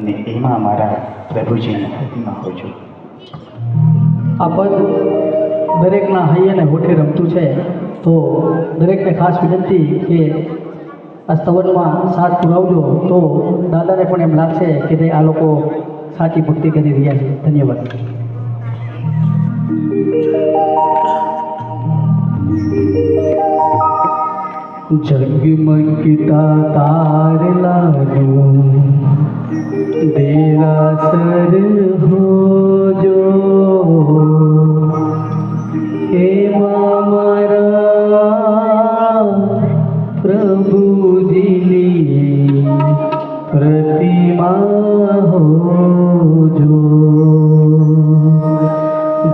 અને એમાં મારા પ્રભુજીની પ્રતિમા હોય છું. આ પદ દરેકના હૈયે અને હોઠે રમતું છે, તો દરેકને ખાસ વિનંતી કે આ સ્તવનમાં સાથ પુરાવજો, તો દાદાને પણ એમ લાગશે કે તે આ લોકો સાચી ભક્તિ કરી રહ્યા છે. ધન્યવાદ. જગમગતા તારલાનું દેરાસર હોજો, એમાં મારા પ્રભુજીની પ્રતિમા હોજો.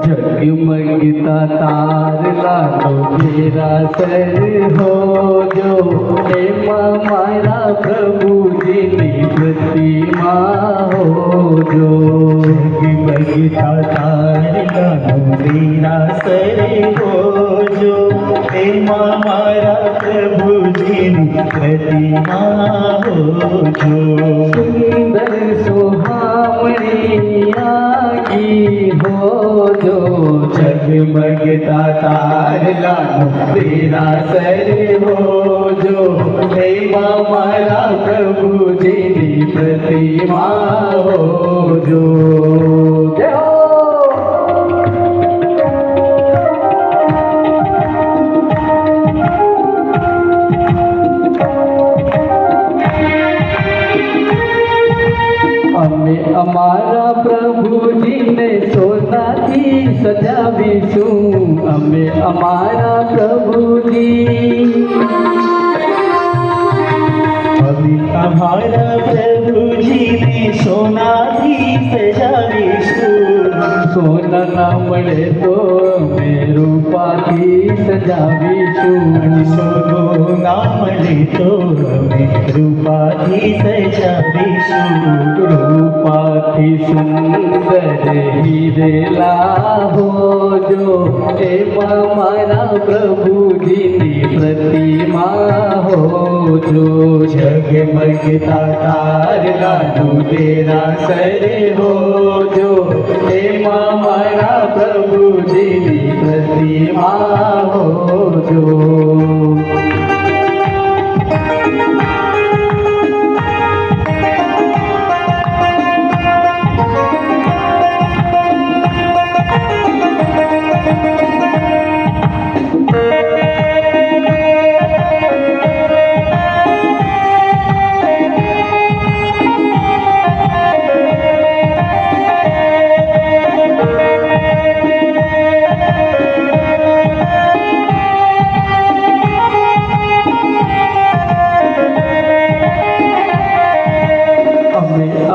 જગમગતા તારલાનો દેરાસર હોજો, એમાં મારા પ્રભુજીની પ્રતિમા હોજો. જગમગતા તારલાનો દેરાસર હોજો, એમાં મારા પ્રભુજીની પ્રતિમા હોજો. સુંદર સુહામણી આગી હોજો, જગમગતા તારલાનો દેરાસર હોજો, એમાં મારા પ્રભુજીની પ્રતિમા હોજો. જય હો. અમે અમારા પ્રભુજીને સોનાથી સજાવીશું, અમે અમારા પ્રભુજી. અમે અમારા પ્રભુજીને સોનાથી સજાવીશું. સોના મળે તો અમે રૂપાથી સજાવીશું. સોનું ના મળે તો અમે રૂપાથી સજાવીશું. રૂપાથી સુંદર હીરેલા હોજો, એમાં મારા પ્રભુજીની પ્રતિમા હોજો. જગમગતા તારલાનું દેરાસર હોજો, એમાં મારા પ્રભુજીની પ્રતિમા હોજો.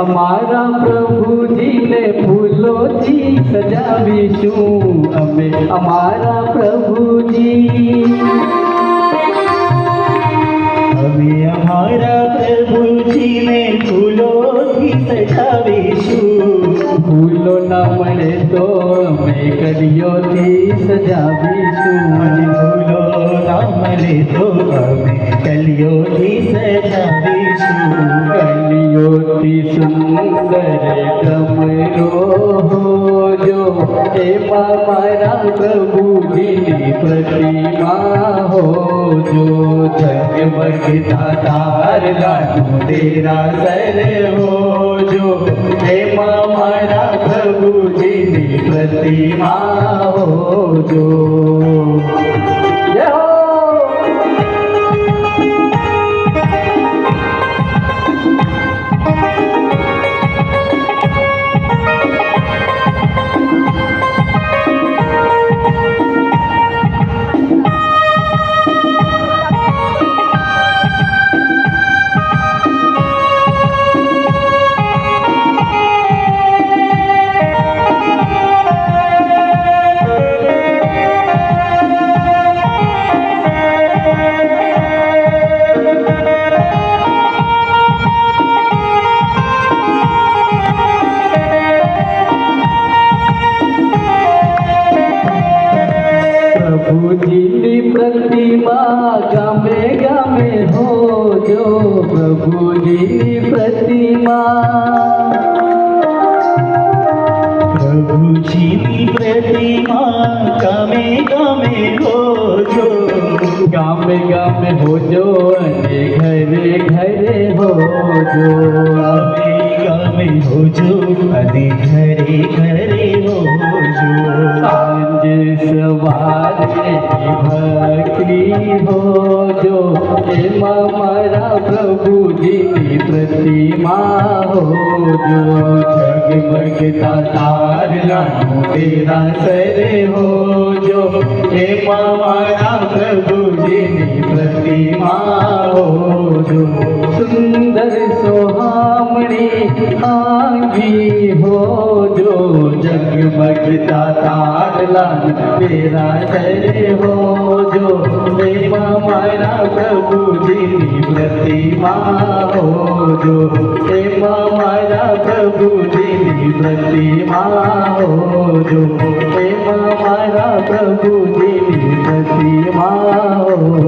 અમારા પ્રભુજીને ફૂલોથી સજાવીશું, અમે અમારા પ્રભુજી. અમે અમારા પ્રભુજીને ફૂલોથી સજાવીશું. ફૂલો ના મળે તો અમે કડીઓથી સજાવીશું. ફૂલો ના મળે તો અમે કલીઓથી સજાવીશું. કલીઓથી સુંદર કમરો હોજો, એમાં મારા પ્રભુજીની પ્રતિમા હોજો. જગમગતા તારલાનું દેરાસર હોજો, એમાં મારા પ્રભુજીની પ્રતિમા હોજો. જય હો. પ્રભુજીની પ્રતિમા ગમે ગમે હોજો, ગામે ગામે હોજો અને ઘરે ઘરે હોજો. ગામે ગામે હોજો અને ઘરે ઘરે હોજો. સાંજે સવારે ભક્તિ હોજો, એમાં મારા પ્રભુજીની પ્રતિમા હોજો. જગમગતા તારલાનું તેરાસર હોજો, એમાં મારા પ્રભુજીની પ્રતિમા હોજો. સુંદર સોહામણી આંગી હોજો, જગમગતા તારલાનું તેરાસર હોજો, એમાં મારા પ્રભુજીની પ્રતિમા હોજો, એમાં મારા પ્રભુજીની પ્રતિમા હોજો, એમાં મારા પ્રભુજીની પ્રતિમા હોજો.